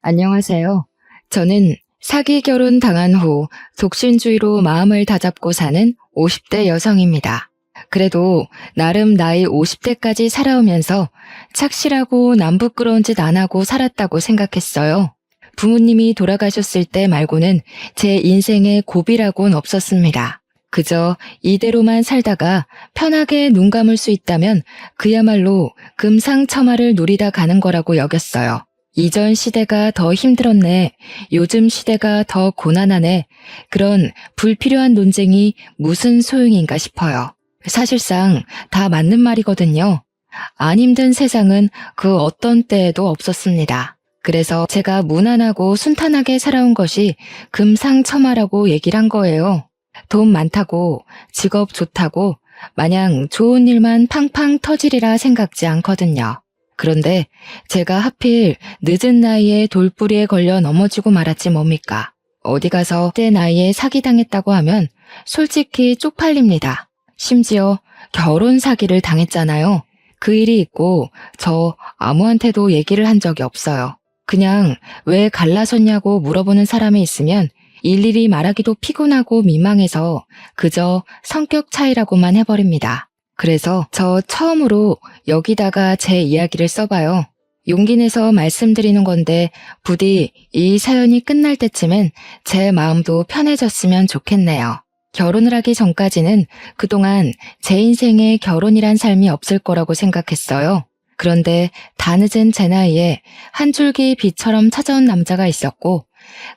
안녕하세요. 저는 사기 결혼 당한 후 독신주의로 마음을 다잡고 사는 50대 여성입니다. 그래도 나름 나이 50대까지 살아오면서 착실하고 남 부끄러운 짓 안 하고 살았다고 생각했어요. 부모님이 돌아가셨을 때 말고는 제 인생에 고비라고는 없었습니다. 그저 이대로만 살다가 편하게 눈 감을 수 있다면 그야말로 금상첨화를 누리다 가는 거라고 여겼어요. 이전 시대가 더 힘들었네. 요즘 시대가 더 고난하네. 그런 불필요한 논쟁이 무슨 소용인가 싶어요. 사실상 다 맞는 말이거든요. 안 힘든 세상은 그 어떤 때에도 없었습니다. 그래서 제가 무난하고 순탄하게 살아온 것이 금상첨화라고 얘기를 한 거예요. 돈 많다고, 직업 좋다고, 마냥 좋은 일만 팡팡 터지리라 생각지 않거든요. 그런데 제가 하필 늦은 나이에 돌부리에 걸려 넘어지고 말았지 뭡니까. 어디 가서 때 나이에 사기당했다고 하면 솔직히 쪽팔립니다. 심지어 결혼 사기를 당했잖아요. 그 일이 있고 저 아무한테도 얘기를 한 적이 없어요. 그냥 왜 갈라섰냐고 물어보는 사람이 있으면 일일이 말하기도 피곤하고 민망해서 그저 성격 차이라고만 해버립니다. 그래서 저 처음으로 여기다가 제 이야기를 써봐요. 용기 내서 말씀드리는 건데 부디 이 사연이 끝날 때쯤엔 제 마음도 편해졌으면 좋겠네요. 결혼을 하기 전까지는 그동안 제 인생에 결혼이란 삶이 없을 거라고 생각했어요. 그런데 다 늦은 제 나이에 한 줄기 빛처럼 찾아온 남자가 있었고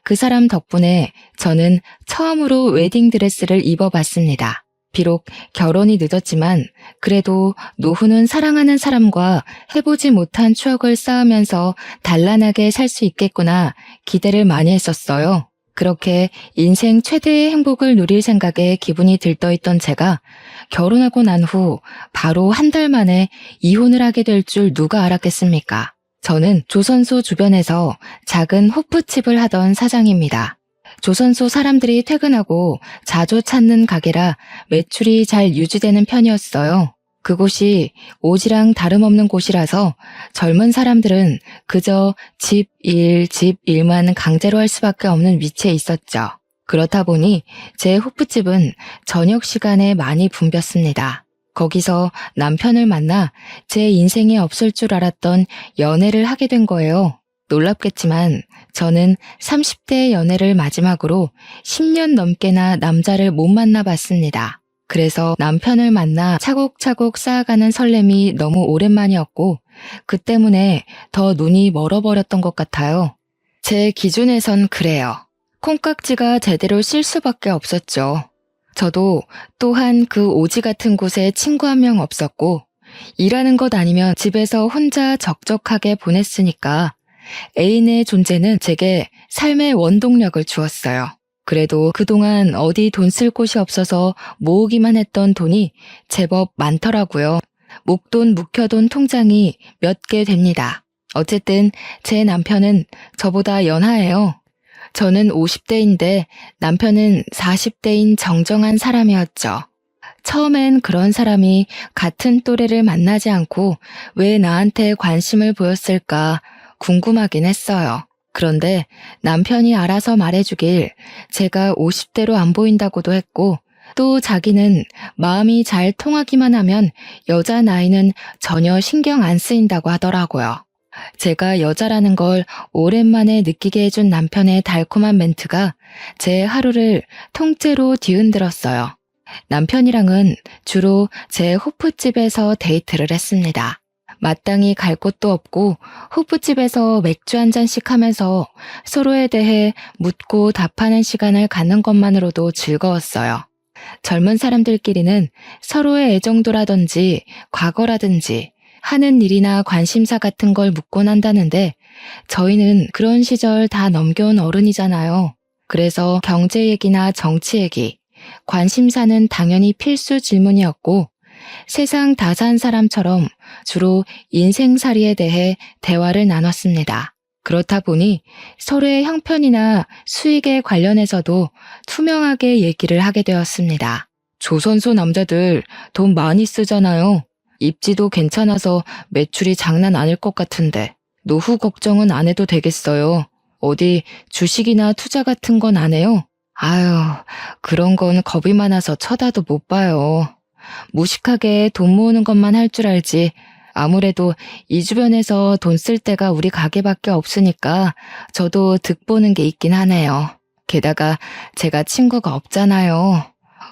그 사람 덕분에 저는 처음으로 웨딩드레스를 입어봤습니다. 비록 결혼이 늦었지만 그래도 노후는 사랑하는 사람과 해보지 못한 추억을 쌓으면서 단란하게 살 수 있겠구나 기대를 많이 했었어요. 그렇게 인생 최대의 행복을 누릴 생각에 기분이 들떠있던 제가 결혼하고 난 후 바로 한 달 만에 이혼을 하게 될 줄 누가 알았겠습니까? 저는 조선소 주변에서 작은 호프집을 하던 사장입니다. 조선소 사람들이 퇴근하고 자주 찾는 가게라 매출이 잘 유지되는 편이었어요. 그곳이 오지랑 다름없는 곳이라서 젊은 사람들은 그저 집 일만 강제로 할 수밖에 없는 위치에 있었죠. 그렇다 보니 제 호프집은 저녁 시간에 많이 붐볐습니다. 거기서 남편을 만나 제 인생에 없을 줄 알았던 연애를 하게 된 거예요. 놀랍겠지만 저는 30대 연애를 마지막으로 10년 넘게나 남자를 못 만나봤습니다. 그래서 남편을 만나 차곡차곡 쌓아가는 설렘이 너무 오랜만이었고 그 때문에 더 눈이 멀어버렸던 것 같아요. 제 기준에선 그래요. 콩깍지가 제대로 실 수밖에 없었죠. 저도 또한 그 오지 같은 곳에 친구 한 명 없었고 일하는 것 아니면 집에서 혼자 적적하게 보냈으니까 애인의 존재는 제게 삶의 원동력을 주었어요. 그래도 그동안 어디 돈 쓸 곳이 없어서 모으기만 했던 돈이 제법 많더라고요. 목돈 묵혀둔 통장이 몇 개 됩니다. 어쨌든 제 남편은 저보다 연하예요. 저는 50대인데 남편은 40대인 정정한 사람이었죠. 처음엔 그런 사람이 같은 또래를 만나지 않고 왜 나한테 관심을 보였을까 궁금하긴 했어요. 그런데 남편이 알아서 말해주길 제가 50대로 안 보인다고도 했고 또 자기는 마음이 잘 통하기만 하면 여자 나이는 전혀 신경 안 쓰인다고 하더라고요. 제가 여자라는 걸 오랜만에 느끼게 해준 남편의 달콤한 멘트가 제 하루를 통째로 뒤흔들었어요. 남편이랑은 주로 제 호프집에서 데이트를 했습니다. 마땅히 갈 곳도 없고 호프집에서 맥주 한 잔씩 하면서 서로에 대해 묻고 답하는 시간을 갖는 것만으로도 즐거웠어요. 젊은 사람들끼리는 서로의 애정도라든지 과거라든지 하는 일이나 관심사 같은 걸 묻곤 한다는데 저희는 그런 시절 다 넘겨온 어른이잖아요. 그래서 경제 얘기나 정치 얘기, 관심사는 당연히 필수 질문이었고 세상 다 산 사람처럼 주로 인생살이에 대해 대화를 나눴습니다. 그렇다 보니 서로의 형편이나 수익에 관련해서도 투명하게 얘기를 하게 되었습니다. 조선소 남자들 돈 많이 쓰잖아요. 입지도 괜찮아서 매출이 장난 아닐 것 같은데 노후 걱정은 안 해도 되겠어요. 어디 주식이나 투자 같은 건 안 해요? 아유, 그런 건 겁이 많아서 쳐다도 못 봐요. 무식하게 돈 모으는 것만 할 줄 알지. 아무래도 이 주변에서 돈 쓸 데가 우리 가게밖에 없으니까 저도 득보는 게 있긴 하네요. 게다가 제가 친구가 없잖아요.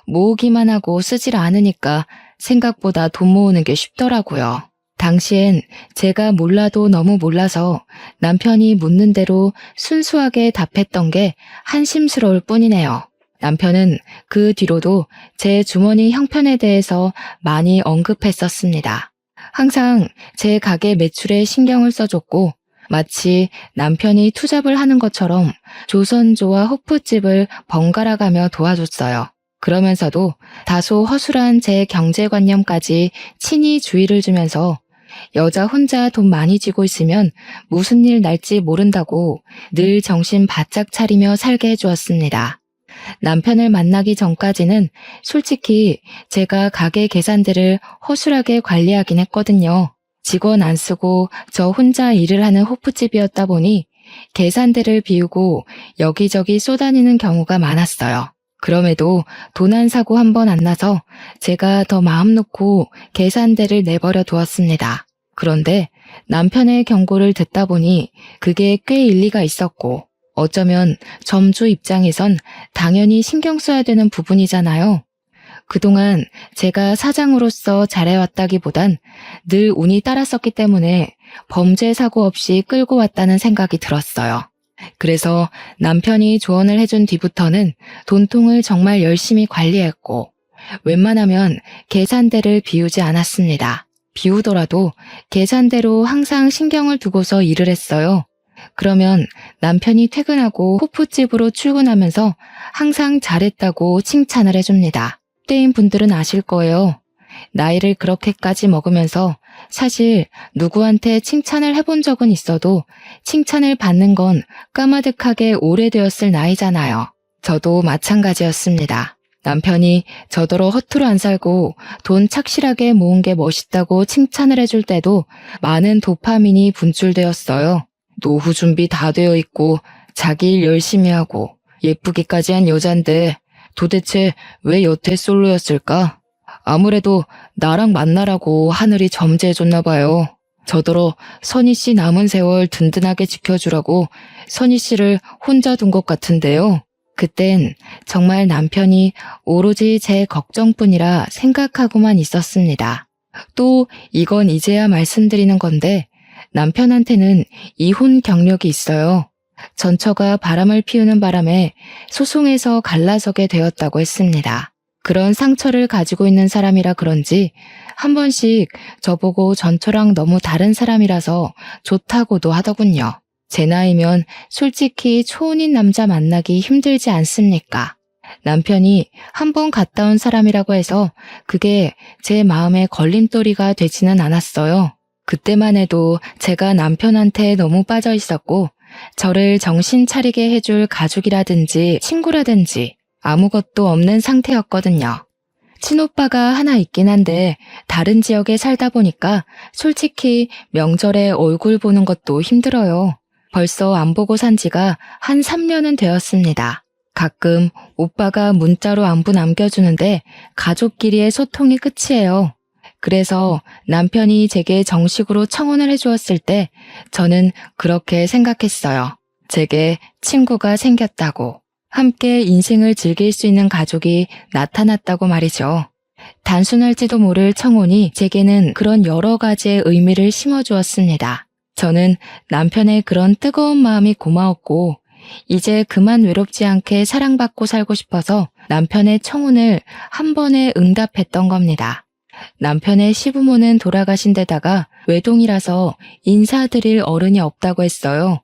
모으기만 하고 쓰질 않으니까 생각보다 돈 모으는 게 쉽더라고요. 당시엔 제가 몰라도 너무 몰라서 남편이 묻는 대로 순수하게 답했던 게 한심스러울 뿐이네요. 남편은 그 뒤로도 제 주머니 형편에 대해서 많이 언급했었습니다. 항상 제 가게 매출에 신경을 써줬고 마치 남편이 투잡을 하는 것처럼 조선조와 호프집을 번갈아 가며 도와줬어요. 그러면서도 다소 허술한 제 경제관념까지 친히 주의를 주면서 여자 혼자 돈 많이 쥐고 있으면 무슨 일 날지 모른다고 늘 정신 바짝 차리며 살게 해주었습니다. 남편을 만나기 전까지는 솔직히 제가 가게 계산대를 허술하게 관리하긴 했거든요. 직원 안 쓰고 저 혼자 일을 하는 호프집이었다 보니 계산대를 비우고 여기저기 쏘다니는 경우가 많았어요. 그럼에도 돈 한 사고 한 번 안 나서 제가 더 마음 놓고 계산대를 내버려 두었습니다. 그런데 남편의 경고를 듣다 보니 그게 꽤 일리가 있었고 어쩌면 점주 입장에선 당연히 신경 써야 되는 부분이잖아요. 그동안 제가 사장으로서 잘해왔다기보단 늘 운이 따랐었기 때문에 범죄 사고 없이 끌고 왔다는 생각이 들었어요. 그래서 남편이 조언을 해준 뒤부터는 돈통을 정말 열심히 관리했고 웬만하면 계산대를 비우지 않았습니다. 비우더라도 계산대로 항상 신경을 두고서 일을 했어요. 그러면 남편이 퇴근하고 호프집으로 출근하면서 항상 잘했다고 칭찬을 해줍니다. 때인 분들은 아실 거예요. 나이를 그렇게까지 먹으면서 사실 누구한테 칭찬을 해본 적은 있어도 칭찬을 받는 건 까마득하게 오래되었을 나이잖아요. 저도 마찬가지였습니다. 남편이 저더러 허투루 안 살고 돈 착실하게 모은 게 멋있다고 칭찬을 해줄 때도 많은 도파민이 분출되었어요. 노후 준비 다 되어 있고 자기 일 열심히 하고 예쁘기까지 한 여잔데 도대체 왜 여태 솔로였을까? 아무래도 나랑 만나라고 하늘이 점지해줬나 봐요. 저더러 선희 씨 남은 세월 든든하게 지켜주라고 선희 씨를 혼자 둔 것 같은데요. 그땐 정말 남편이 오로지 제 걱정뿐이라 생각하고만 있었습니다. 또 이건 이제야 말씀드리는 건데 남편한테는 이혼 경력이 있어요. 전처가 바람을 피우는 바람에 소송에서 갈라서게 되었다고 했습니다. 그런 상처를 가지고 있는 사람이라 그런지 한 번씩 저보고 전처랑 너무 다른 사람이라서 좋다고도 하더군요. 제 나이면 솔직히 초혼인 남자 만나기 힘들지 않습니까? 남편이 한 번 갔다 온 사람이라고 해서 그게 제 마음에 걸림돌이가 되지는 않았어요. 그때만 해도 제가 남편한테 너무 빠져 있었고 저를 정신 차리게 해줄 가족이라든지 친구라든지 아무것도 없는 상태였거든요. 친오빠가 하나 있긴 한데 다른 지역에 살다 보니까 솔직히 명절에 얼굴 보는 것도 힘들어요. 벌써 안 보고 산 지가 한 3년은 되었습니다. 가끔 오빠가 문자로 안부 남겨주는데 가족끼리의 소통이 끝이에요. 그래서 남편이 제게 정식으로 청혼을 해주었을 때 저는 그렇게 생각했어요. 제게 친구가 생겼다고. 함께 인생을 즐길 수 있는 가족이 나타났다고 말이죠. 단순할지도 모를 청혼이 제게는 그런 여러 가지의 의미를 심어주었습니다. 저는 남편의 그런 뜨거운 마음이 고마웠고 이제 그만 외롭지 않게 사랑받고 살고 싶어서 남편의 청혼을 한 번에 응답했던 겁니다. 남편의 시부모는 돌아가신 데다가 외동이라서 인사드릴 어른이 없다고 했어요.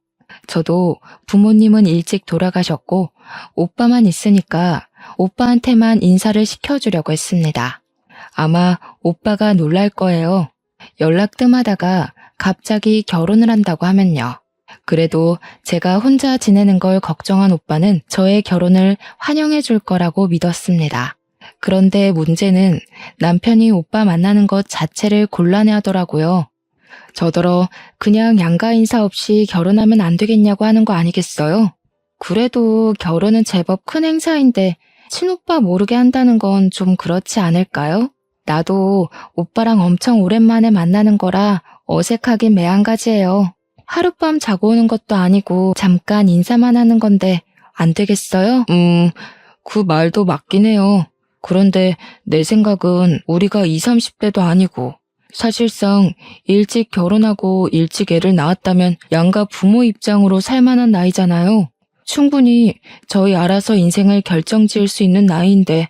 저도 부모님은 일찍 돌아가셨고 오빠만 있으니까 오빠한테만 인사를 시켜주려고 했습니다. 아마 오빠가 놀랄 거예요. 연락 뜸하다가 갑자기 결혼을 한다고 하면요. 그래도 제가 혼자 지내는 걸 걱정한 오빠는 저의 결혼을 환영해 줄 거라고 믿었습니다. 그런데 문제는 남편이 오빠 만나는 것 자체를 곤란해하더라고요. 저더러 그냥 양가 인사 없이 결혼하면 안 되겠냐고 하는 거 아니겠어요? 그래도 결혼은 제법 큰 행사인데 친오빠 모르게 한다는 건 좀 그렇지 않을까요? 나도 오빠랑 엄청 오랜만에 만나는 거라 어색하긴 매한가지예요. 하룻밤 자고 오는 것도 아니고 잠깐 인사만 하는 건데 안 되겠어요? 그 말도 맞긴 해요. 그런데 내 생각은 우리가 20, 30대도 아니고 사실상 일찍 결혼하고 일찍 애를 낳았다면 양가 부모 입장으로 살만한 나이잖아요. 충분히 저희 알아서 인생을 결정지을 수 있는 나이인데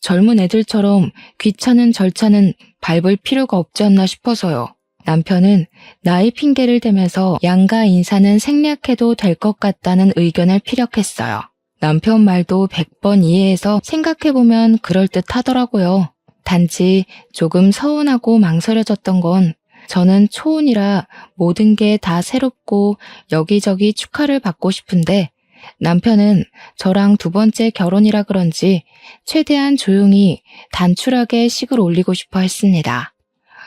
젊은 애들처럼 귀찮은 절차는 밟을 필요가 없지 않나 싶어서요. 남편은 나이 핑계를 대면서 양가 인사는 생략해도 될 것 같다는 의견을 피력했어요. 남편 말도 100번 이해해서 생각해보면 그럴듯하더라고요. 단지 조금 서운하고 망설여졌던 건 저는 초혼이라 모든 게 다 새롭고 여기저기 축하를 받고 싶은데 남편은 저랑 두 번째 결혼이라 그런지 최대한 조용히 단출하게 식을 올리고 싶어 했습니다.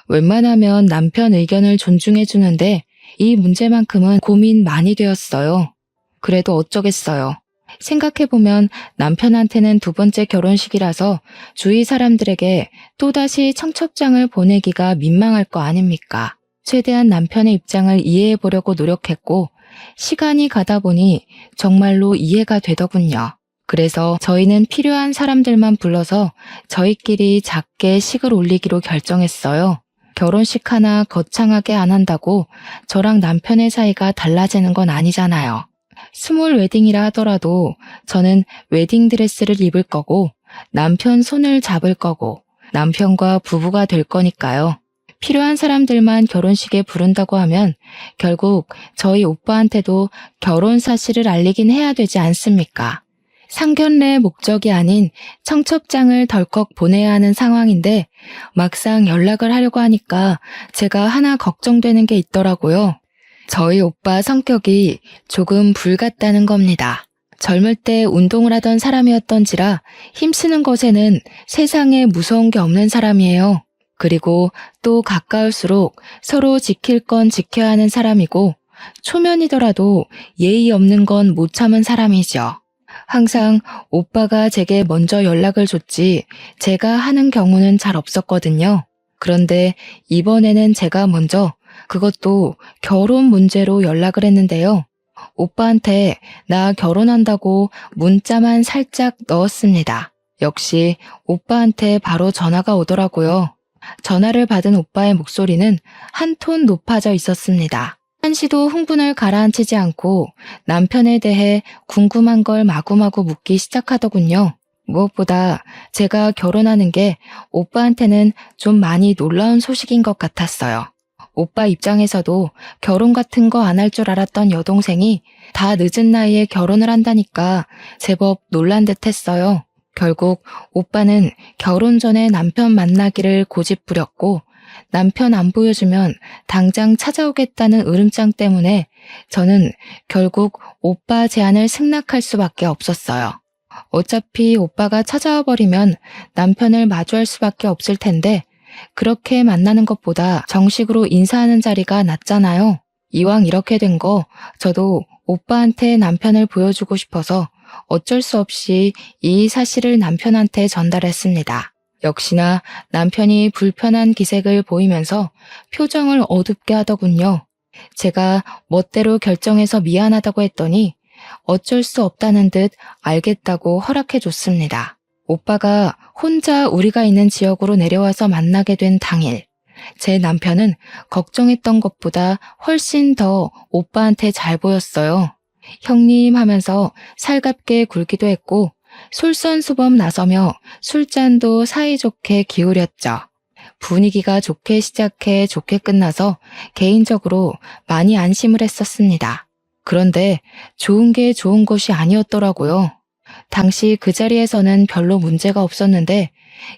웬만하면 남편 의견을 존중해 주는데 이 문제만큼은 고민 많이 되었어요. 그래도 어쩌겠어요. 생각해보면 남편한테는 두 번째 결혼식이라서 주위 사람들에게 또다시 청첩장을 보내기가 민망할 거 아닙니까? 최대한 남편의 입장을 이해해 보려고 노력했고 시간이 가다 보니 정말로 이해가 되더군요. 그래서 저희는 필요한 사람들만 불러서 저희끼리 작게 식을 올리기로 결정했어요. 결혼식 하나 거창하게 안 한다고 저랑 남편의 사이가 달라지는 건 아니잖아요. 스몰 웨딩이라 하더라도 저는 웨딩드레스를 입을 거고 남편 손을 잡을 거고 남편과 부부가 될 거니까요. 필요한 사람들만 결혼식에 부른다고 하면 결국 저희 오빠한테도 결혼 사실을 알리긴 해야 되지 않습니까? 상견례의 목적이 아닌 청첩장을 덜컥 보내야 하는 상황인데 막상 연락을 하려고 하니까 제가 하나 걱정되는 게 있더라고요. 저희 오빠 성격이 조금 불같다는 겁니다. 젊을 때 운동을 하던 사람이었던지라 힘쓰는 것에는 세상에 무서운 게 없는 사람이에요. 그리고 또 가까울수록 서로 지킬 건 지켜야 하는 사람이고 초면이더라도 예의 없는 건 못 참은 사람이죠. 항상 오빠가 제게 먼저 연락을 줬지 제가 하는 경우는 잘 없었거든요. 그런데 이번에는 제가 먼저 그것도 결혼 문제로 연락을 했는데요. 오빠한테 나 결혼한다고 문자만 살짝 넣었습니다. 역시 오빠한테 바로 전화가 오더라고요. 전화를 받은 오빠의 목소리는 한 톤 높아져 있었습니다. 한시도 흥분을 가라앉히지 않고 남편에 대해 궁금한 걸 마구마구 묻기 시작하더군요. 무엇보다 제가 결혼하는 게 오빠한테는 좀 많이 놀라운 소식인 것 같았어요. 오빠 입장에서도 결혼 같은 거 안 할 줄 알았던 여동생이 다 늦은 나이에 결혼을 한다니까 제법 놀란 듯 했어요. 결국 오빠는 결혼 전에 남편 만나기를 고집부렸고 남편 안 보여주면 당장 찾아오겠다는 으름장 때문에 저는 결국 오빠 제안을 승낙할 수밖에 없었어요. 어차피 오빠가 찾아와 버리면 남편을 마주할 수밖에 없을 텐데 그렇게 만나는 것보다 정식으로 인사하는 자리가 낫잖아요. 이왕 이렇게 된 거 저도 오빠한테 남편을 보여주고 싶어서 어쩔 수 없이 이 사실을 남편한테 전달했습니다. 역시나 남편이 불편한 기색을 보이면서 표정을 어둡게 하더군요. 제가 멋대로 결정해서 미안하다고 했더니 어쩔 수 없다는 듯 알겠다고 허락해 줬습니다. 오빠가 혼자 우리가 있는 지역으로 내려와서 만나게 된 당일, 제 남편은 걱정했던 것보다 훨씬 더 오빠한테 잘 보였어요. 형님 하면서 살갑게 굴기도 했고 솔선수범 나서며 술잔도 사이좋게 기울였죠. 분위기가 좋게 시작해 좋게 끝나서 개인적으로 많이 안심을 했었습니다. 그런데 좋은 게 좋은 것이 아니었더라고요. 당시 그 자리에서는 별로 문제가 없었는데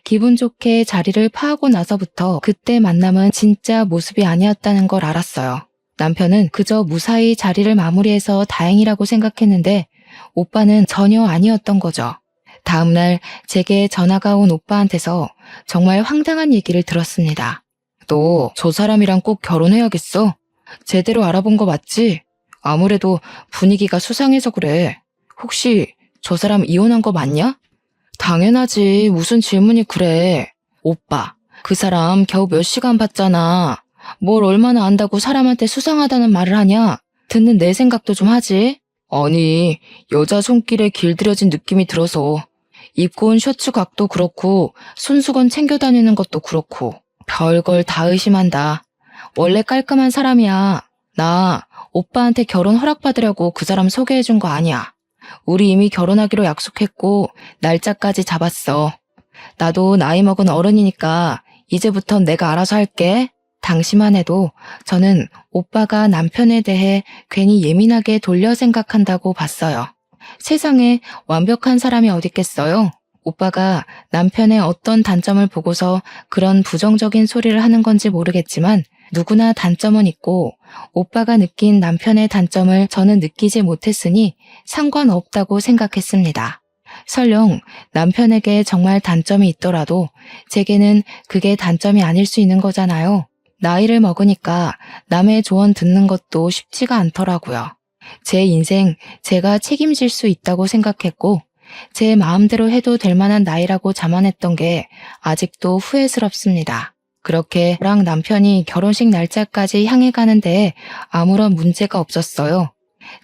기분 좋게 자리를 파하고 나서부터 그때 만남은 진짜 모습이 아니었다는 걸 알았어요. 남편은 그저 무사히 자리를 마무리해서 다행이라고 생각했는데 오빠는 전혀 아니었던 거죠. 다음날 제게 전화가 온 오빠한테서 정말 황당한 얘기를 들었습니다. 너 저 사람이랑 꼭 결혼해야겠어? 제대로 알아본 거 맞지? 아무래도 분위기가 수상해서 그래. 혹시 저 사람 이혼한 거 맞냐? 당연하지. 무슨 질문이 그래. 오빠, 그 사람 겨우 몇 시간 봤잖아. 뭘 얼마나 안다고 사람한테 수상하다는 말을 하냐? 듣는 내 생각도 좀 하지. 아니, 여자 손길에 길들여진 느낌이 들어서 입고 온 셔츠 각도 그렇고 손수건 챙겨 다니는 것도 그렇고 별걸 다 의심한다. 원래 깔끔한 사람이야. 나 오빠한테 결혼 허락받으려고 그 사람 소개해준 거 아니야. 우리 이미 결혼하기로 약속했고 날짜까지 잡았어. 나도 나이 먹은 어른이니까 이제부턴 내가 알아서 할게. 당시만 해도 저는 오빠가 남편에 대해 괜히 예민하게 돌려 생각한다고 봤어요. 세상에 완벽한 사람이 어딨겠어요? 오빠가 남편의 어떤 단점을 보고서 그런 부정적인 소리를 하는 건지 모르겠지만 누구나 단점은 있고 오빠가 느낀 남편의 단점을 저는 느끼지 못했으니 상관없다고 생각했습니다. 설령 남편에게 정말 단점이 있더라도 제게는 그게 단점이 아닐 수 있는 거잖아요. 나이를 먹으니까 남의 조언 듣는 것도 쉽지가 않더라고요. 제 인생 제가 책임질 수 있다고 생각했고 제 마음대로 해도 될 만한 나이라고 자만했던 게 아직도 후회스럽습니다. 그렇게 저랑 남편이 결혼식 날짜까지 향해 가는데 아무런 문제가 없었어요.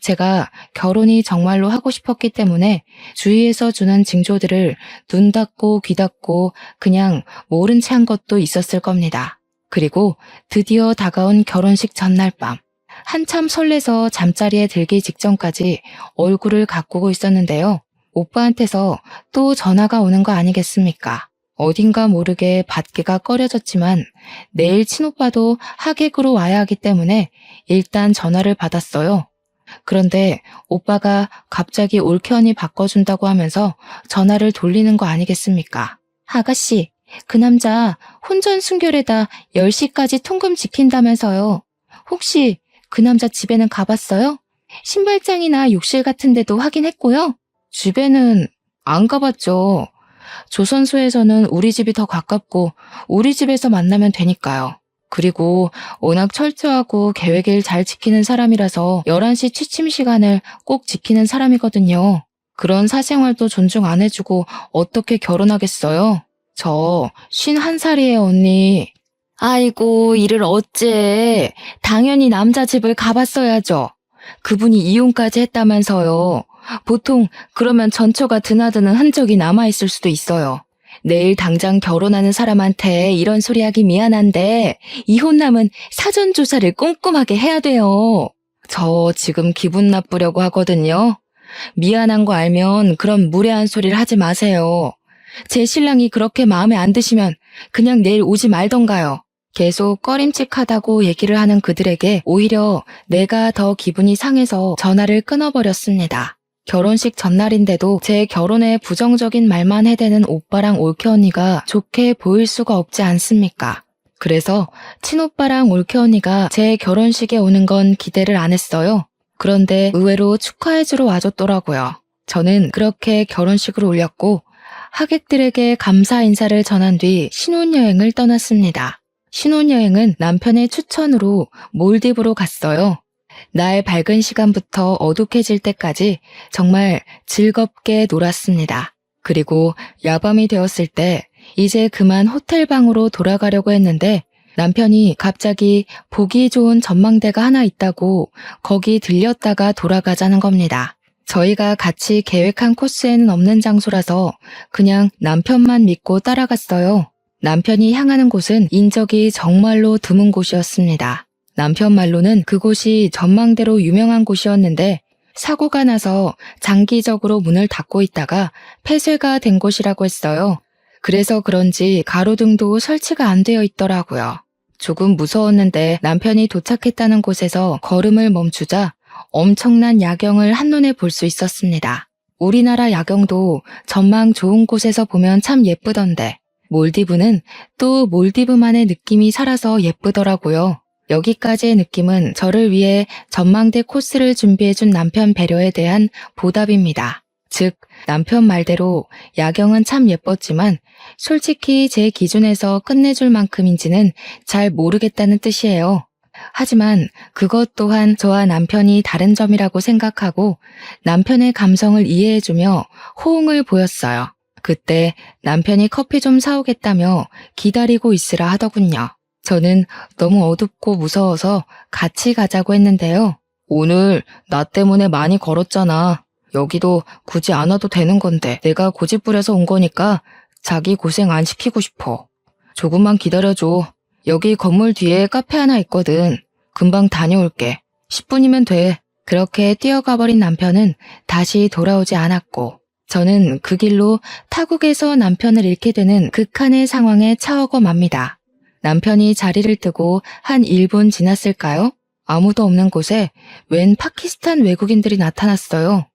제가 결혼이 정말로 하고 싶었기 때문에 주위에서 주는 징조들을 눈 닫고 귀 닫고 그냥 모른 채 한 것도 있었을 겁니다. 그리고 드디어 다가온 결혼식 전날 밤. 한참 설레서 잠자리에 들기 직전까지 얼굴을 가꾸고 있었는데요. 오빠한테서 또 전화가 오는 거 아니겠습니까? 어딘가 모르게 받기가 꺼려졌지만 내일 친오빠도 하객으로 와야 하기 때문에 일단 전화를 받았어요. 그런데 오빠가 갑자기 올케언니 바꿔준다고 하면서 전화를 돌리는 거 아니겠습니까? 아가씨, 그 남자 혼전 순결에다 10시까지 통금 지킨다면서요. 혹시 그 남자 집에는 가봤어요? 신발장이나 욕실 같은 데도 확인했고요. 집에는 안 가봤죠. 조선소에서는 우리 집이 더 가깝고 우리 집에서 만나면 되니까요. 그리고 워낙 철저하고 계획을 잘 지키는 사람이라서 11시 취침 시간을 꼭 지키는 사람이거든요. 그런 사생활도 존중 안 해주고 어떻게 결혼하겠어요? 저 51살이에요, 언니. 아이고, 이를 어째. 당연히 남자 집을 가봤어야죠. 그분이 이혼까지 했다면서요. 보통 그러면 전처가 드나드는 흔적이 남아있을 수도 있어요. 내일 당장 결혼하는 사람한테 이런 소리 하기 미안한데 이혼남은 사전조사를 꼼꼼하게 해야 돼요. 저 지금 기분 나쁘려고 하거든요. 미안한 거 알면 그런 무례한 소리를 하지 마세요. 제 신랑이 그렇게 마음에 안 드시면 그냥 내일 오지 말던가요. 계속 꺼림칙하다고 얘기를 하는 그들에게 오히려 내가 더 기분이 상해서 전화를 끊어버렸습니다. 결혼식 전날인데도 제 결혼에 부정적인 말만 해대는 오빠랑 올케 언니가 좋게 보일 수가 없지 않습니까? 그래서 친오빠랑 올케 언니가 제 결혼식에 오는 건 기대를 안 했어요. 그런데 의외로 축하해주러 와줬더라고요. 저는 그렇게 결혼식을 올렸고 하객들에게 감사 인사를 전한 뒤 신혼여행을 떠났습니다. 신혼여행은 남편의 추천으로 몰디브로 갔어요. 날 밝은 시간부터 어둑해질 때까지 정말 즐겁게 놀았습니다. 그리고 야밤이 되었을 때 이제 그만 호텔방으로 돌아가려고 했는데 남편이 갑자기 보기 좋은 전망대가 하나 있다고 거기 들렸다가 돌아가자는 겁니다. 저희가 같이 계획한 코스에는 없는 장소라서 그냥 남편만 믿고 따라갔어요. 남편이 향하는 곳은 인적이 정말로 드문 곳이었습니다. 남편 말로는 그곳이 전망대로 유명한 곳이었는데 사고가 나서 장기적으로 문을 닫고 있다가 폐쇄가 된 곳이라고 했어요. 그래서 그런지 가로등도 설치가 안 되어 있더라고요. 조금 무서웠는데 남편이 도착했다는 곳에서 걸음을 멈추자 엄청난 야경을 한눈에 볼 수 있었습니다. 우리나라 야경도 전망 좋은 곳에서 보면 참 예쁘던데 몰디브는 또 몰디브만의 느낌이 살아서 예쁘더라고요. 여기까지의 느낌은 저를 위해 전망대 코스를 준비해준 남편 배려에 대한 보답입니다. 즉, 남편 말대로 야경은 참 예뻤지만 솔직히 제 기준에서 끝내줄 만큼인지는 잘 모르겠다는 뜻이에요. 하지만 그것 또한 저와 남편이 다른 점이라고 생각하고 남편의 감성을 이해해주며 호응을 보였어요. 그때 남편이 커피 좀 사오겠다며 기다리고 있으라 하더군요. 저는 너무 어둡고 무서워서 같이 가자고 했는데요. 오늘 나 때문에 많이 걸었잖아. 여기도 굳이 안 와도 되는 건데 내가 고집부려서 온 거니까 자기 고생 안 시키고 싶어. 조금만 기다려줘. 여기 건물 뒤에 카페 하나 있거든. 금방 다녀올게. 10분이면 돼. 그렇게 뛰어가 버린 남편은 다시 돌아오지 않았고 저는 그 길로 타국에서 남편을 잃게 되는 극한의 상황에 처하고 맙니다. 남편이 자리를 뜨고 한 1분 지났을까요? 아무도 없는 곳에 웬 파키스탄 외국인들이 나타났어요.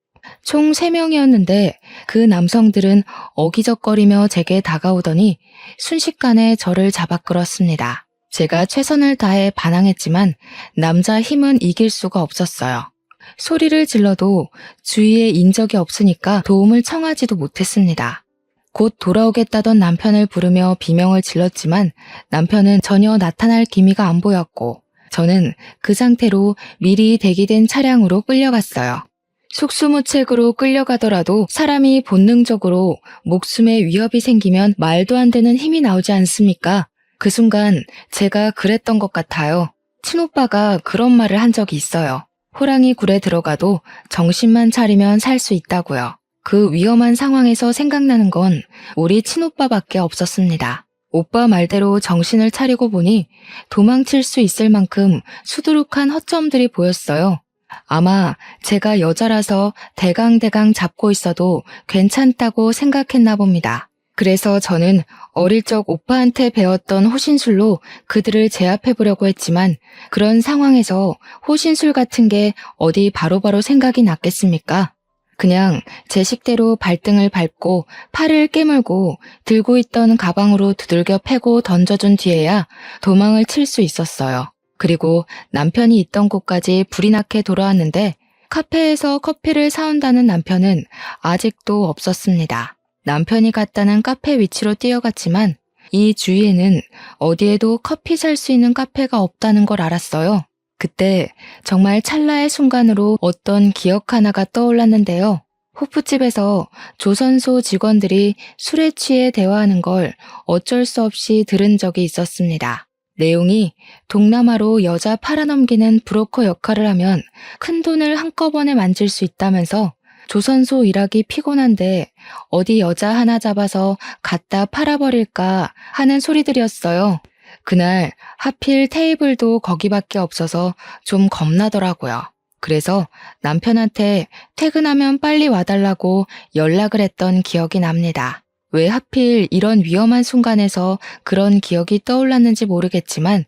총 3명이었는데 그 남성들은 어기적거리며 제게 다가오더니 순식간에 저를 잡아 끌었습니다. 제가 최선을 다해 반항했지만 남자 힘은 이길 수가 없었어요. 소리를 질러도 주위에 인적이 없으니까 도움을 청하지도 못했습니다. 곧 돌아오겠다던 남편을 부르며 비명을 질렀지만 남편은 전혀 나타날 기미가 안 보였고 저는 그 상태로 미리 대기된 차량으로 끌려갔어요. 속수무책으로 끌려가더라도 사람이 본능적으로 목숨에 위협이 생기면 말도 안 되는 힘이 나오지 않습니까? 그 순간 제가 그랬던 것 같아요. 친오빠가 그런 말을 한 적이 있어요. 호랑이 굴에 들어가도 정신만 차리면 살 수 있다고요. 그 위험한 상황에서 생각나는 건 우리 친오빠밖에 없었습니다. 오빠 말대로 정신을 차리고 보니 도망칠 수 있을 만큼 수두룩한 허점들이 보였어요. 아마 제가 여자라서 대강대강 잡고 있어도 괜찮다고 생각했나 봅니다. 그래서 저는 어릴 적 오빠한테 배웠던 호신술로 그들을 제압해보려고 했지만 그런 상황에서 호신술 같은 게 어디 바로바로 생각이 났겠습니까? 그냥 제 식대로 발등을 밟고 팔을 깨물고 들고 있던 가방으로 두들겨 패고 던져준 뒤에야 도망을 칠 수 있었어요. 그리고 남편이 있던 곳까지 불이 나게 돌아왔는데 카페에서 커피를 사온다는 남편은 아직도 없었습니다. 남편이 갔다는 카페 위치로 뛰어갔지만 이 주위에는 어디에도 커피 살 수 있는 카페가 없다는 걸 알았어요. 그때 정말 찰나의 순간으로 어떤 기억 하나가 떠올랐는데요. 호프집에서 조선소 직원들이 술에 취해 대화하는 걸 어쩔 수 없이 들은 적이 있었습니다. 내용이 동남아로 여자 팔아넘기는 브로커 역할을 하면 큰 돈을 한꺼번에 만질 수 있다면서 조선소 일하기 피곤한데 어디 여자 하나 잡아서 갖다 팔아버릴까 하는 소리들이었어요. 그날 하필 테이블도 거기밖에 없어서 좀 겁나더라고요. 그래서 남편한테 퇴근하면 빨리 와달라고 연락을 했던 기억이 납니다. 왜 하필 이런 위험한 순간에서 그런 기억이 떠올랐는지 모르겠지만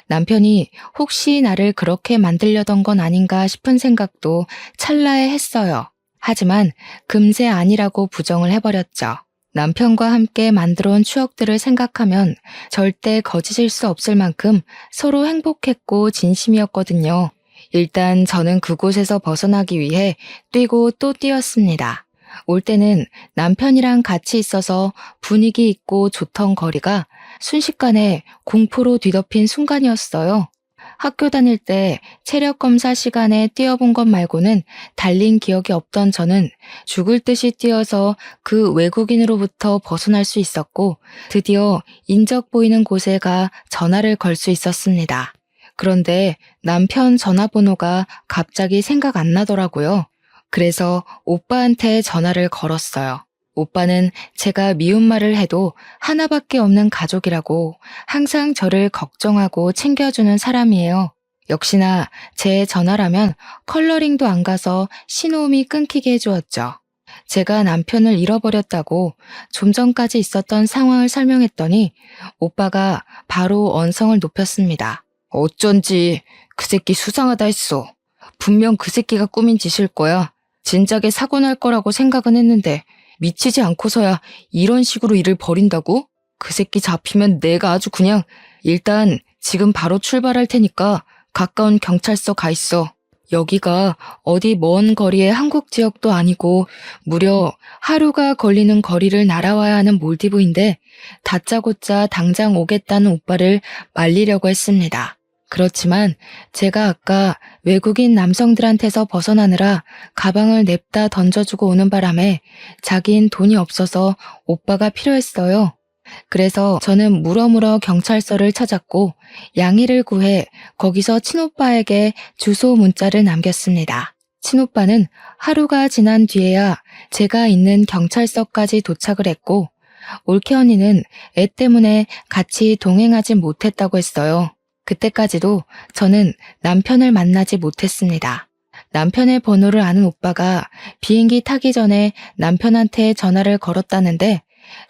남편이 혹시 나를 그렇게 만들려던 건 아닌가 싶은 생각도 찰나에 했어요. 하지만 금세 아니라고 부정을 해버렸죠. 남편과 함께 만들어온 추억들을 생각하면 절대 거짓일 수 없을 만큼 서로 행복했고 진심이었거든요. 일단 저는 그곳에서 벗어나기 위해 뛰고 또 뛰었습니다. 올 때는 남편이랑 같이 있어서 분위기 있고 좋던 거리가 순식간에 공포로 뒤덮인 순간이었어요. 학교 다닐 때 체력 검사 시간에 뛰어본 것 말고는 달린 기억이 없던 저는 죽을 듯이 뛰어서 그 외국인으로부터 벗어날 수 있었고 드디어 인적 보이는 곳에 가 전화를 걸 수 있었습니다. 그런데 남편 전화번호가 갑자기 생각 안 나더라고요. 그래서 오빠한테 전화를 걸었어요. 오빠는 제가 미운 말을 해도 하나밖에 없는 가족이라고 항상 저를 걱정하고 챙겨주는 사람이에요. 역시나 제 전화라면 컬러링도 안 가서 신호음이 끊기게 해주었죠. 제가 남편을 잃어버렸다고 좀 전까지 있었던 상황을 설명했더니 오빠가 바로 언성을 높였습니다. 어쩐지 그 새끼 수상하다 했어. 분명 그 새끼가 꾸민 짓일 거야. 진작에 사고 날 거라고 생각은 했는데 미치지 않고서야 이런 식으로 일을 벌인다고? 그 새끼 잡히면 내가 아주 그냥 일단 지금 바로 출발할 테니까 가까운 경찰서 가 있어. 여기가 어디 먼 거리의 한국 지역도 아니고 무려 하루가 걸리는 거리를 날아와야 하는 몰디브인데 다짜고짜 당장 오겠다는 오빠를 말리려고 했습니다. 그렇지만 제가 아까 외국인 남성들한테서 벗어나느라 가방을 냅다 던져주고 오는 바람에 자긴 돈이 없어서 오빠가 필요했어요. 그래서 저는 물어물어 경찰서를 찾았고 양해를 구해 거기서 친오빠에게 주소 문자를 남겼습니다. 친오빠는 하루가 지난 뒤에야 제가 있는 경찰서까지 도착을 했고 올케 언니는 애 때문에 같이 동행하지 못했다고 했어요. 그때까지도 저는 남편을 만나지 못했습니다. 남편의 번호를 아는 오빠가 비행기 타기 전에 남편한테 전화를 걸었다는데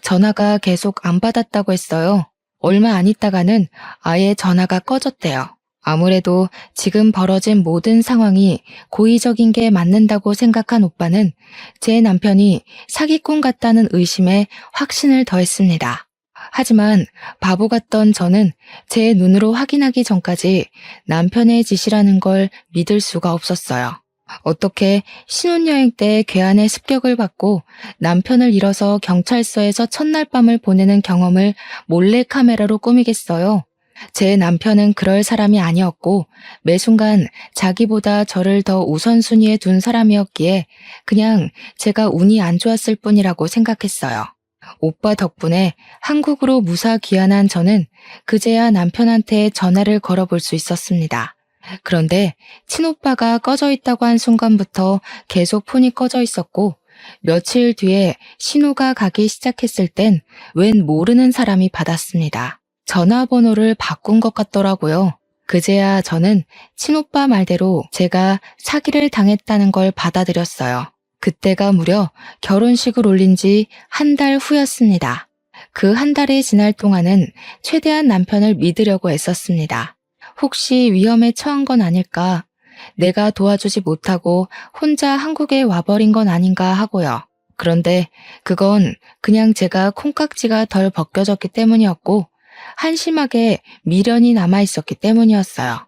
전화가 계속 안 받았다고 했어요. 얼마 안 있다가는 아예 전화가 꺼졌대요. 아무래도 지금 벌어진 모든 상황이 고의적인 게 맞는다고 생각한 오빠는 제 남편이 사기꾼 같다는 의심에 확신을 더했습니다. 하지만 바보 같던 저는 제 눈으로 확인하기 전까지 남편의 짓이라는 걸 믿을 수가 없었어요. 어떻게 신혼여행 때 괴한의 습격을 받고 남편을 잃어서 경찰서에서 첫날 밤을 보내는 경험을 몰래카메라로 꾸미겠어요? 제 남편은 그럴 사람이 아니었고 매 순간 자기보다 저를 더 우선순위에 둔 사람이었기에 그냥 제가 운이 안 좋았을 뿐이라고 생각했어요. 오빠 덕분에 한국으로 무사 귀환한 저는 그제야 남편한테 전화를 걸어볼 수 있었습니다. 그런데 친오빠가 꺼져 있다고 한 순간부터 계속 폰이 꺼져 있었고 며칠 뒤에 신호가 가기 시작했을 땐 웬 모르는 사람이 받았습니다. 전화번호를 바꾼 것 같더라고요. 그제야 저는 친오빠 말대로 제가 사기를 당했다는 걸 받아들였어요. 그때가 무려 결혼식을 올린 지 한 달 후였습니다. 그 한 달이 지날 동안은 최대한 남편을 믿으려고 애썼습니다. 혹시 위험에 처한 건 아닐까? 내가 도와주지 못하고 혼자 한국에 와버린 건 아닌가 하고요. 그런데 그건 그냥 제가 콩깍지가 덜 벗겨졌기 때문이었고 한심하게 미련이 남아있었기 때문이었어요.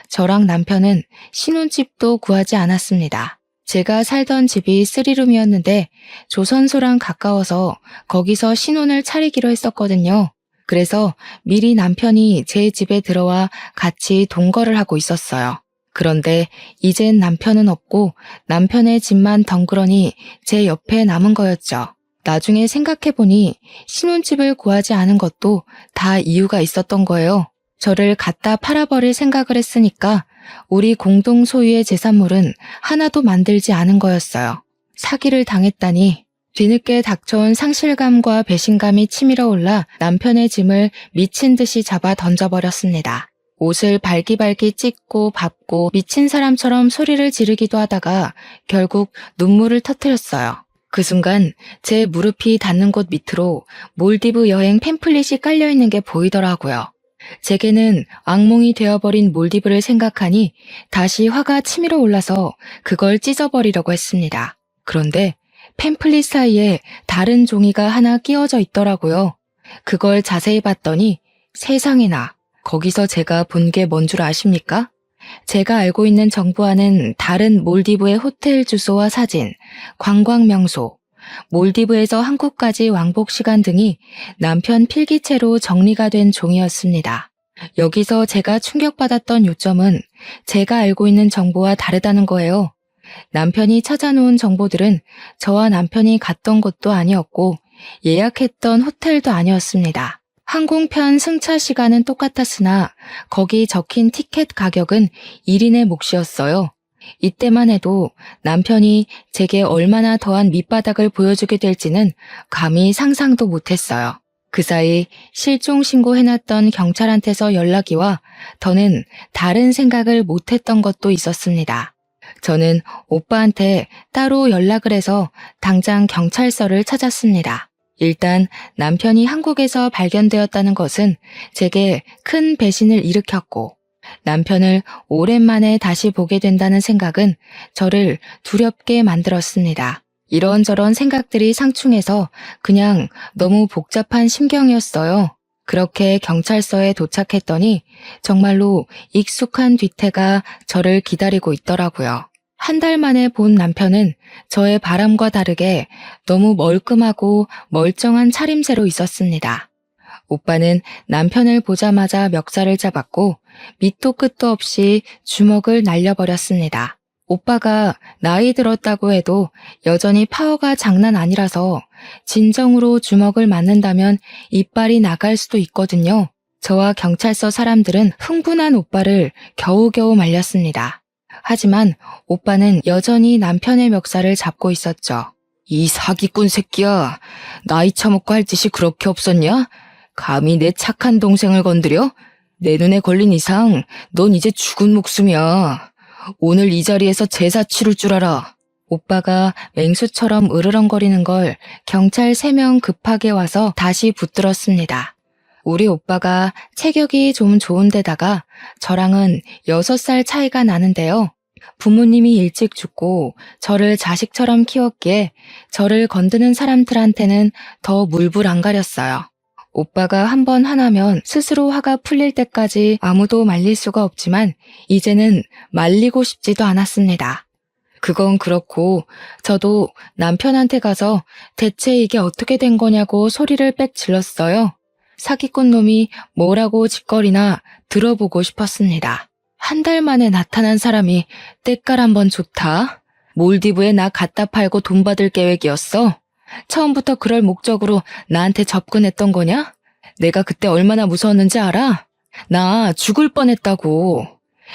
저랑 남편은 신혼집도 구하지 않았습니다. 제가 살던 집이 3룸이었는데 조선소랑 가까워서 거기서 신혼을 차리기로 했었거든요. 그래서 미리 남편이 제 집에 들어와 같이 동거를 하고 있었어요. 그런데 이젠 남편은 없고 남편의 집만 덩그러니 제 옆에 남은 거였죠. 나중에 생각해보니 신혼집을 구하지 않은 것도 다 이유가 있었던 거예요. 저를 갖다 팔아버릴 생각을 했으니까 우리 공동 소유의 재산물은 하나도 만들지 않은 거였어요. 사기를 당했다니. 뒤늦게 닥쳐온 상실감과 배신감이 치밀어 올라 남편의 짐을 미친 듯이 잡아 던져버렸습니다. 옷을 발기발기 찢고 밟고 미친 사람처럼 소리를 지르기도 하다가 결국 눈물을 터뜨렸어요. 그 순간 제 무릎이 닿는 곳 밑으로 몰디브 여행 팸플릿이 깔려있는 게 보이더라고요. 제게는 악몽이 되어버린 몰디브를 생각하니 다시 화가 치밀어 올라서 그걸 찢어버리려고 했습니다. 그런데 팸플릿 사이에 다른 종이가 하나 끼워져 있더라고요. 그걸 자세히 봤더니 세상에나 거기서 제가 본 게 뭔 줄 아십니까? 제가 알고 있는 정보와는 다른 몰디브의 호텔 주소와 사진, 관광 명소, 몰디브에서 한국까지 왕복 시간 등이 남편 필기체로 정리가 된 종이었습니다. 여기서 제가 충격받았던 요점은 제가 알고 있는 정보와 다르다는 거예요. 남편이 찾아놓은 정보들은 저와 남편이 갔던 곳도 아니었고 예약했던 호텔도 아니었습니다. 항공편 승차 시간은 똑같았으나 거기 적힌 티켓 가격은 1인의 몫이었어요. 이때만 해도 남편이 제게 얼마나 더한 밑바닥을 보여주게 될지는 감히 상상도 못했어요. 그 사이 실종 신고해놨던 경찰한테서 연락이 와 더는 다른 생각을 못했던 것도 있었습니다. 저는 오빠한테 따로 연락을 해서 당장 경찰서를 찾았습니다. 일단 남편이 한국에서 발견되었다는 것은 제게 큰 배신을 일으켰고 남편을 오랜만에 다시 보게 된다는 생각은 저를 두렵게 만들었습니다. 이런저런 생각들이 상충해서 그냥 너무 복잡한 심경이었어요. 그렇게 경찰서에 도착했더니 정말로 익숙한 뒤태가 저를 기다리고 있더라고요. 한 달 만에 본 남편은 저의 바람과 다르게 너무 멀끔하고 멀쩡한 차림새로 있었습니다. 오빠는 남편을 보자마자 멱살을 잡았고 밑도 끝도 없이 주먹을 날려버렸습니다. 오빠가 나이 들었다고 해도 여전히 파워가 장난 아니라서 진정으로 주먹을 맞는다면 이빨이 나갈 수도 있거든요. 저와 경찰서 사람들은 흥분한 오빠를 겨우겨우 말렸습니다. 하지만 오빠는 여전히 남편의 멱살을 잡고 있었죠. 이 사기꾼 새끼야, 나이 처먹고 할 짓이 그렇게 없었냐? 감히 내 착한 동생을 건드려? 내 눈에 걸린 이상 넌 이제 죽은 목숨이야. 오늘 이 자리에서 제사 치를 줄 알아. 오빠가 맹수처럼 으르렁거리는 걸 경찰 3명 급하게 와서 다시 붙들었습니다. 우리 오빠가 체격이 좀 좋은데다가 저랑은 6살 차이가 나는데요. 부모님이 일찍 죽고 저를 자식처럼 키웠기에 저를 건드는 사람들한테는 더 물불 안 가렸어요. 오빠가 한번 화나면 스스로 화가 풀릴 때까지 아무도 말릴 수가 없지만 이제는 말리고 싶지도 않았습니다. 그건 그렇고 저도 남편한테 가서 대체 이게 어떻게 된 거냐고 소리를 빽 질렀어요. 사기꾼 놈이 뭐라고 짓거리나 들어보고 싶었습니다. 한 달 만에 나타난 사람이 때깔 한번 좋다. 몰디브에 나 갖다 팔고 돈 받을 계획이었어. 처음부터 그럴 목적으로 나한테 접근했던 거냐? 내가 그때 얼마나 무서웠는지 알아? 나 죽을 뻔했다고.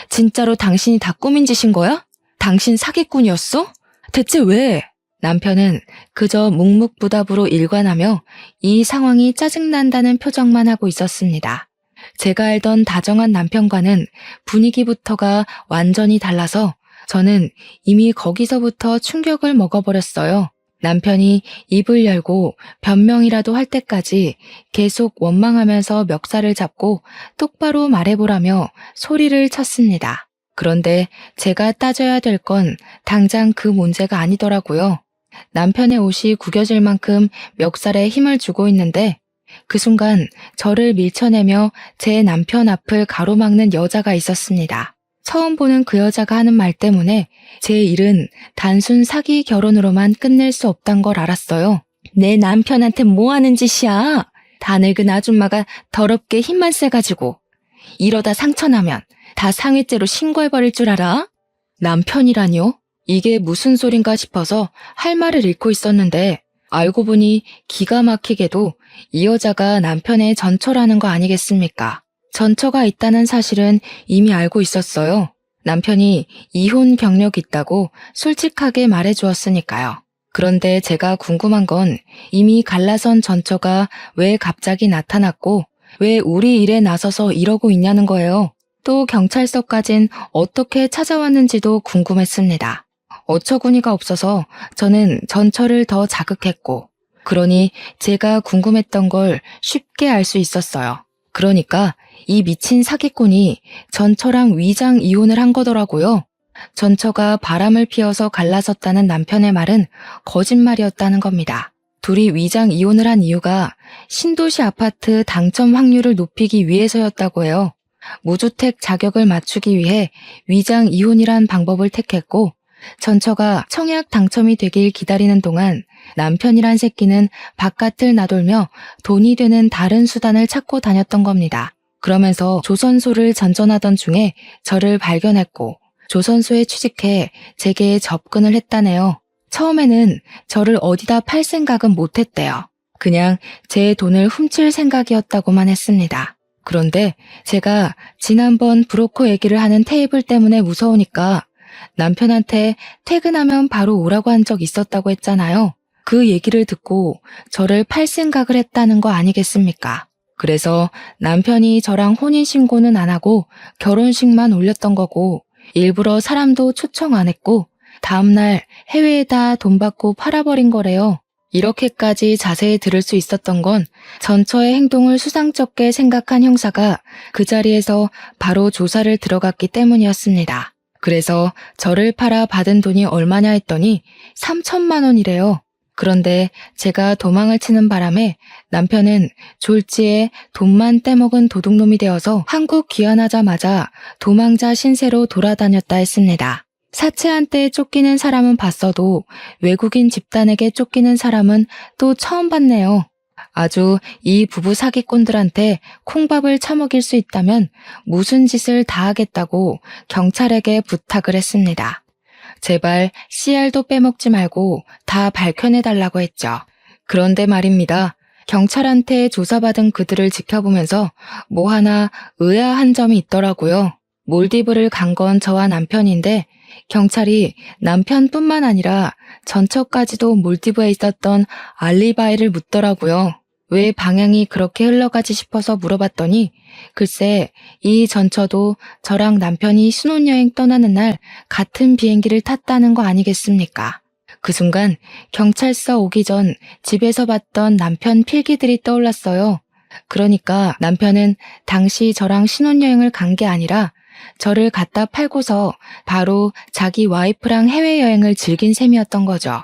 진짜로 당신이 다 꾸민 짓인 거야? 당신 사기꾼이었어? 대체 왜? 남편은 그저 묵묵부답으로 일관하며 이 상황이 짜증난다는 표정만 하고 있었습니다. 제가 알던 다정한 남편과는 분위기부터가 완전히 달라서 저는 이미 거기서부터 충격을 먹어버렸어요. 남편이 입을 열고 변명이라도 할 때까지 계속 원망하면서 멱살을 잡고 똑바로 말해보라며 소리를 쳤습니다. 그런데 제가 따져야 될 건 당장 그 문제가 아니더라고요. 남편의 옷이 구겨질 만큼 멱살에 힘을 주고 있는데 그 순간 저를 밀쳐내며 제 남편 앞을 가로막는 여자가 있었습니다. 처음 보는 그 여자가 하는 말 때문에 제 일은 단순 사기 결혼으로만 끝낼 수 없단 걸 알았어요. 내 남편한테 뭐 하는 짓이야? 다 늙은 아줌마가 더럽게 힘만 세가지고 이러다 상처나면 다 상해죄로 신고해버릴 줄 알아? 남편이라뇨? 이게 무슨 소린가 싶어서 할 말을 잃고 있었는데 알고 보니 기가 막히게도 이 여자가 남편의 전처라는 거 아니겠습니까? 전처가 있다는 사실은 이미 알고 있었어요. 남편이 이혼 경력이 있다고 솔직하게 말해주었으니까요. 그런데 제가 궁금한 건 이미 갈라선 전처가 왜 갑자기 나타났고 왜 우리 일에 나서서 이러고 있냐는 거예요. 또 경찰서까진 어떻게 찾아왔는지도 궁금했습니다. 어처구니가 없어서 저는 전처를 더 자극했고 그러니 제가 궁금했던 걸 쉽게 알 수 있었어요. 그러니까 이 미친 사기꾼이 전처랑 위장 이혼을 한 거더라고요. 전처가 바람을 피워서 갈라섰다는 남편의 말은 거짓말이었다는 겁니다. 둘이 위장 이혼을 한 이유가 신도시 아파트 당첨 확률을 높이기 위해서였다고 해요. 무주택 자격을 맞추기 위해 위장 이혼이란 방법을 택했고 전처가 청약 당첨이 되길 기다리는 동안 남편이란 새끼는 바깥을 나돌며 돈이 되는 다른 수단을 찾고 다녔던 겁니다. 그러면서 조선소를 전전하던 중에 저를 발견했고 조선소에 취직해 제게 접근을 했다네요. 처음에는 저를 어디다 팔 생각은 못했대요. 그냥 제 돈을 훔칠 생각이었다고만 했습니다. 그런데 제가 지난번 브로커 얘기를 하는 테이블 때문에 무서우니까 남편한테 퇴근하면 바로 오라고 한 적 있었다고 했잖아요. 그 얘기를 듣고 저를 팔 생각을 했다는 거 아니겠습니까? 그래서 남편이 저랑 혼인신고는 안 하고 결혼식만 올렸던 거고 일부러 사람도 초청 안 했고 다음날 해외에다 돈 받고 팔아버린 거래요. 이렇게까지 자세히 들을 수 있었던 건 전처의 행동을 수상쩍게 생각한 형사가 그 자리에서 바로 조사를 들어갔기 때문이었습니다. 그래서 저를 팔아 받은 돈이 얼마냐 했더니 3천만 원이래요. 그런데 제가 도망을 치는 바람에 남편은 졸지에 돈만 떼먹은 도둑놈이 되어서 한국 귀환하자마자 도망자 신세로 돌아다녔다 했습니다. 사채한테 쫓기는 사람은 봤어도 외국인 집단에게 쫓기는 사람은 또 처음 봤네요. 아주 이 부부 사기꾼들한테 콩밥을 처먹일 수 있다면 무슨 짓을 다 하겠다고 경찰에게 부탁을 했습니다. 제발 씨알도 빼먹지 말고 다 밝혀내달라고 했죠. 그런데 말입니다. 경찰한테 조사받은 그들을 지켜보면서 뭐 하나 의아한 점이 있더라고요. 몰디브를 간 건 저와 남편인데 경찰이 남편뿐만 아니라 전처까지도 몰디브에 있었던 알리바이를 묻더라고요. 왜 방향이 그렇게 흘러가지 싶어서 물어봤더니 글쎄 이 전처도 저랑 남편이 신혼여행 떠나는 날 같은 비행기를 탔다는 거 아니겠습니까? 그 순간 경찰서 오기 전 집에서 봤던 남편 필기들이 떠올랐어요. 그러니까 남편은 당시 저랑 신혼여행을 간 게 아니라 저를 갖다 팔고서 바로 자기 와이프랑 해외여행을 즐긴 셈이었던 거죠.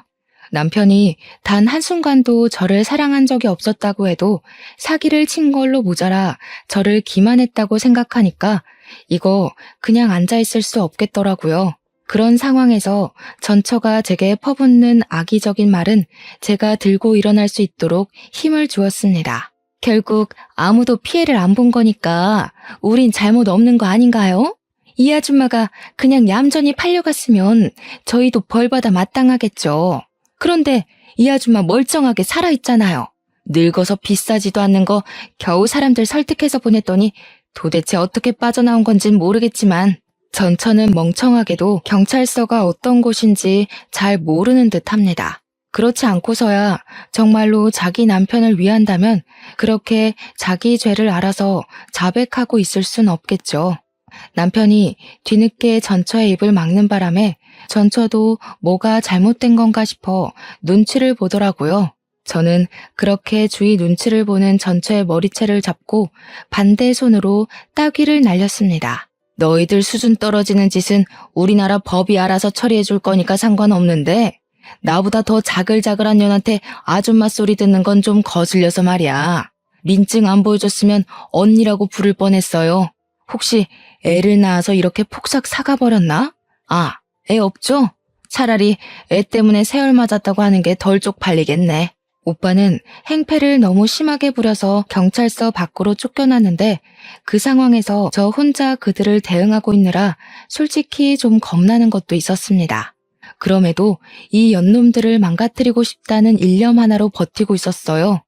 남편이 단 한순간도 저를 사랑한 적이 없었다고 해도 사기를 친 걸로 모자라 저를 기만했다고 생각하니까 이거 그냥 앉아있을 수 없겠더라고요. 그런 상황에서 전처가 제게 퍼붓는 악의적인 말은 제가 들고 일어날 수 있도록 힘을 주었습니다. 결국 아무도 피해를 안 본 거니까 우린 잘못 없는 거 아닌가요? 이 아줌마가 그냥 얌전히 팔려갔으면 저희도 벌받아 마땅하겠죠. 그런데 이 아줌마 멀쩡하게 살아있잖아요. 늙어서 비싸지도 않는 거 겨우 사람들 설득해서 보냈더니 도대체 어떻게 빠져나온 건진 모르겠지만 전처는 멍청하게도 경찰서가 어떤 곳인지 잘 모르는 듯합니다. 그렇지 않고서야 정말로 자기 남편을 위한다면 그렇게 자기 죄를 알아서 자백하고 있을 순 없겠죠. 남편이 뒤늦게 전처의 입을 막는 바람에 전처도 뭐가 잘못된 건가 싶어 눈치를 보더라고요. 저는 그렇게 주위 눈치를 보는 전처의 머리채를 잡고 반대 손으로 따귀를 날렸습니다. 너희들 수준 떨어지는 짓은 우리나라 법이 알아서 처리해 줄 거니까 상관없는데 나보다 더 자글자글한 년한테 아줌마 소리 듣는 건 좀 거슬려서 말이야. 민증 안 보여줬으면 언니라고 부를 뻔했어요. 혹시 애를 낳아서 이렇게 폭삭 사가버렸나? 아, 애 없죠? 차라리 애 때문에 세월 맞았다고 하는 게 덜 쪽팔리겠네. 오빠는 행패를 너무 심하게 부려서 경찰서 밖으로 쫓겨났는데 그 상황에서 저 혼자 그들을 대응하고 있느라 솔직히 좀 겁나는 것도 있었습니다. 그럼에도 이 연놈들을 망가뜨리고 싶다는 일념 하나로 버티고 있었어요.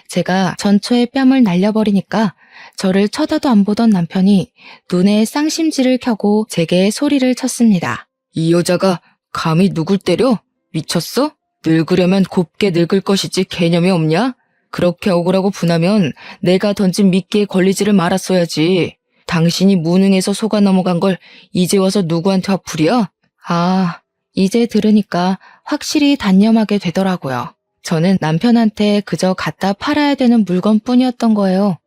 제가 전처의 뺨을 날려버리니까 저를 쳐다도 안 보던 남편이 눈에 쌍심지를 켜고 제게 소리를 쳤습니다. 이 여자가 감히 누굴 때려? 미쳤어? 늙으려면 곱게 늙을 것이지 개념이 없냐? 그렇게 억울하고 분하면 내가 던진 미끼에 걸리지를 말았어야지. 당신이 무능해서 속아 넘어간 걸 이제 와서 누구한테 화풀이야? 아, 이제 들으니까 확실히 단념하게 되더라고요. 저는 남편한테 그저 갖다 팔아야 되는 물건뿐이었던 거예요.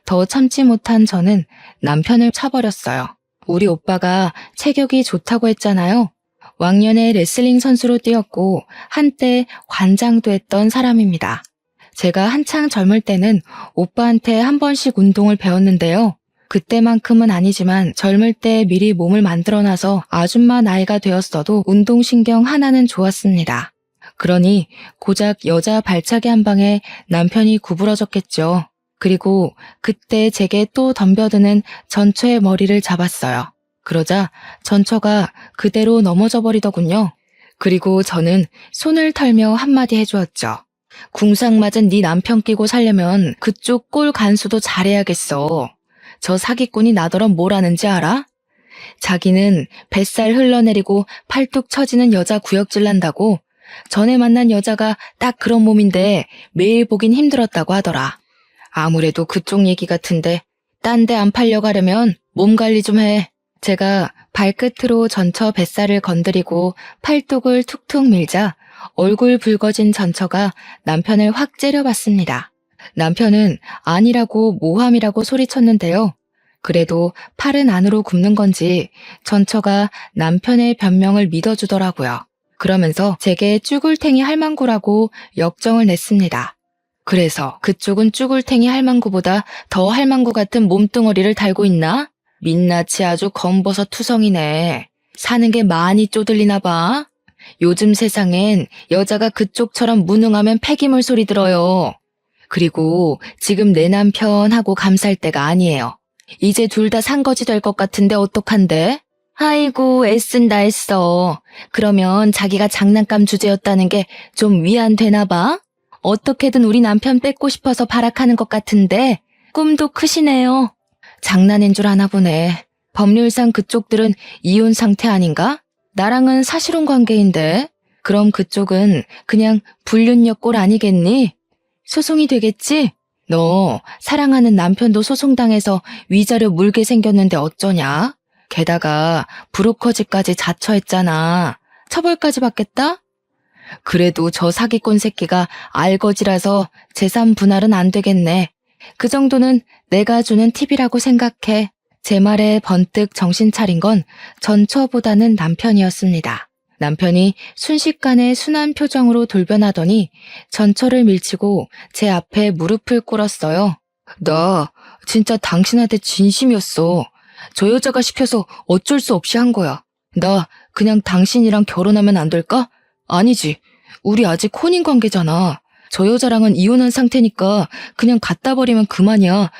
더 참지 못한 저는 남편을 차버렸어요. 우리 오빠가 체격이 좋다고 했잖아요. 왕년에 레슬링 선수로 뛰었고 한때 관장도 했던 사람입니다. 제가 한창 젊을 때는 오빠한테 한 번씩 운동을 배웠는데요. 그때만큼은 아니지만 젊을 때 미리 몸을 만들어놔서 아줌마 나이가 되었어도 운동신경 하나는 좋았습니다. 그러니 고작 여자 발차기 한 방에 남편이 구부러졌겠죠. 그리고 그때 제게 또 덤벼드는 전처의 머리를 잡았어요. 그러자 전처가 그대로 넘어져 버리더군요. 그리고 저는 손을 털며 한마디 해주었죠. 궁상 맞은 네 남편 끼고 살려면 그쪽 꼴 간수도 잘해야겠어. 저 사기꾼이 나더러 뭘 아는지 알아? 자기는 뱃살 흘러내리고 팔뚝 처지는 여자 구역질 난다고 전에 만난 여자가 딱 그런 몸인데 매일 보긴 힘들었다고 하더라. 아무래도 그쪽 얘기 같은데 딴 데 안 팔려가려면 몸 관리 좀 해. 제가 발끝으로 전처 뱃살을 건드리고 팔뚝을 툭툭 밀자 얼굴 붉어진 전처가 남편을 확 째려봤습니다. 남편은 아니라고 모함이라고 소리쳤는데요. 그래도 팔은 안으로 굽는 건지 전처가 남편의 변명을 믿어주더라고요. 그러면서 제게 쭈글탱이 할망구라고 역정을 냈습니다. 그래서 그쪽은 쭈글탱이 할망구보다 더 할망구 같은 몸뚱어리를 달고 있나? 민낯이 아주 검버섯 투성이네. 사는 게 많이 쪼들리나 봐. 요즘 세상엔 여자가 그쪽처럼 무능하면 폐기물 소리 들어요. 그리고 지금 내 남편하고 감쌀 때가 아니에요. 이제 둘 다 산거지 될 것 같은데 어떡한데? 아이고 애쓴다 애써. 그러면 자기가 장난감 주제였다는 게 좀 위안되나 봐? 어떻게든 우리 남편 뺏고 싶어서 발악하는 것 같은데 꿈도 크시네요. 장난인 줄 아나 보네. 법률상 그쪽들은 이혼 상태 아닌가? 나랑은 사실혼 관계인데 그럼 그쪽은 그냥 불륜녀 꼴 아니겠니? 소송이 되겠지? 너 사랑하는 남편도 소송당해서 위자료 물게 생겼는데 어쩌냐? 게다가 브로커즈까지 자처했잖아. 처벌까지 받겠다? 그래도 저 사기꾼 새끼가 알거지라서 재산 분할은 안 되겠네. 그 정도는 내가 주는 팁이라고 생각해. 제 말에 번뜩 정신 차린 건 전처보다는 남편이었습니다. 남편이 순식간에 순한 표정으로 돌변하더니 전처를 밀치고 제 앞에 무릎을 꿇었어요. 나 진짜 당신한테 진심이었어. 저 여자가 시켜서 어쩔 수 없이 한 거야. 나 그냥 당신이랑 결혼하면 안 될까? 아니지. 우리 아직 혼인 관계잖아. 저 여자랑은 이혼한 상태니까 그냥 갖다 버리면 그만이야.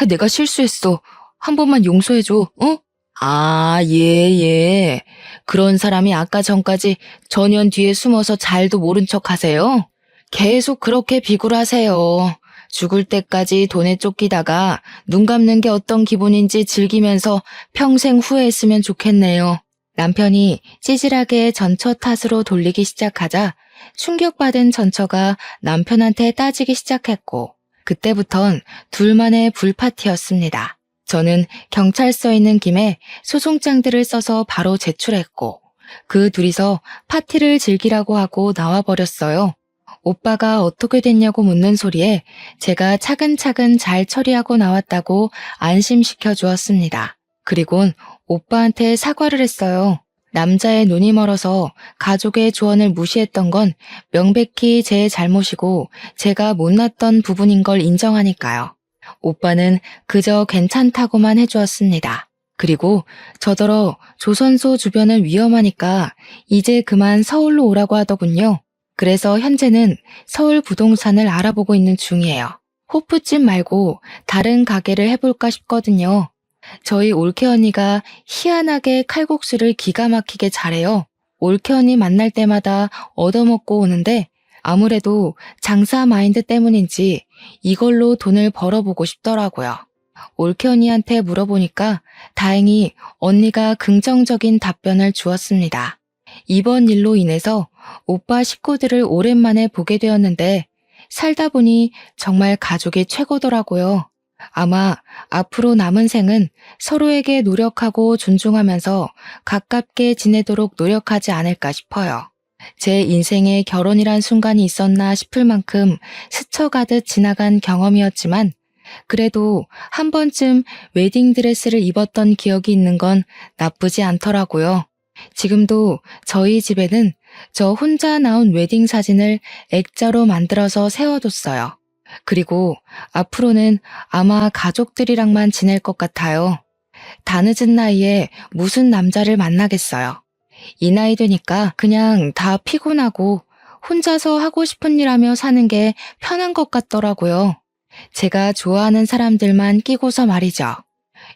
내가 실수했어. 한 번만 용서해줘, 어? 아, 예. 그런 사람이 아까 전까지 전현 뒤에 숨어서 잘도 모른 척 하세요? 계속 그렇게 비굴하세요. 죽을 때까지 돈에 쫓기다가 눈 감는 게 어떤 기분인지 즐기면서 평생 후회했으면 좋겠네요. 남편이 찌질하게 전처 탓으로 돌리기 시작하자 충격받은 전처가 남편한테 따지기 시작했고 그때부턴 둘만의 불파티였습니다. 저는 경찰서에 있는 김에 소송장들을 써서 바로 제출했고 그 둘이서 파티를 즐기라고 하고 나와버렸어요. 오빠가 어떻게 됐냐고 묻는 소리에 제가 차근차근 잘 처리하고 나왔다고 안심시켜 주었습니다. 그리곤 오빠한테 사과를 했어요. 남자의 눈이 멀어서 가족의 조언을 무시했던 건 명백히 제 잘못이고 제가 못났던 부분인 걸 인정하니까요. 오빠는 그저 괜찮다고만 해주었습니다. 그리고 저더러 조선소 주변은 위험하니까 이제 그만 서울로 오라고 하더군요. 그래서 현재는 서울 부동산을 알아보고 있는 중이에요. 호프집 말고 다른 가게를 해볼까 싶거든요. 저희 올케 언니가 희한하게 칼국수를 기가 막히게 잘해요. 올케 언니 만날 때마다 얻어먹고 오는데 아무래도 장사 마인드 때문인지 이걸로 돈을 벌어보고 싶더라고요. 올케 언니한테 물어보니까 다행히 언니가 긍정적인 답변을 주었습니다. 이번 일로 인해서 오빠 식구들을 오랜만에 보게 되었는데 살다 보니 정말 가족이 최고더라고요. 아마 앞으로 남은 생은 서로에게 노력하고 존중하면서 가깝게 지내도록 노력하지 않을까 싶어요. 제 인생에 결혼이란 순간이 있었나 싶을 만큼 스쳐가듯 지나간 경험이었지만 그래도 한 번쯤 웨딩드레스를 입었던 기억이 있는 건 나쁘지 않더라고요. 지금도 저희 집에는 저 혼자 나온 웨딩 사진을 액자로 만들어서 세워뒀어요. 그리고 앞으로는 아마 가족들이랑만 지낼 것 같아요. 다 늦은 나이에 무슨 남자를 만나겠어요. 이 나이 되니까 그냥 다 피곤하고 혼자서 하고 싶은 일 하며 사는 게 편한 것 같더라고요. 제가 좋아하는 사람들만 끼고서 말이죠.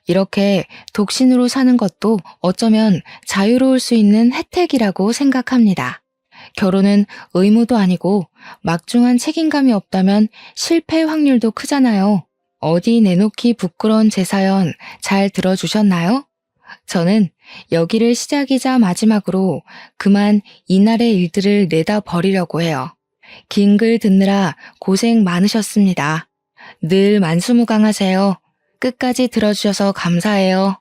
이렇게 독신으로 사는 것도 어쩌면 자유로울 수 있는 혜택이라고 생각합니다. 결혼은 의무도 아니고 막중한 책임감이 없다면 실패 확률도 크잖아요. 어디 내놓기 부끄러운 제 사연 잘 들어주셨나요? 저는 여기를 시작이자 마지막으로 그만 이날의 일들을 내다 버리려고 해요. 긴 글 듣느라 고생 많으셨습니다. 늘 만수무강하세요. 끝까지 들어주셔서 감사해요.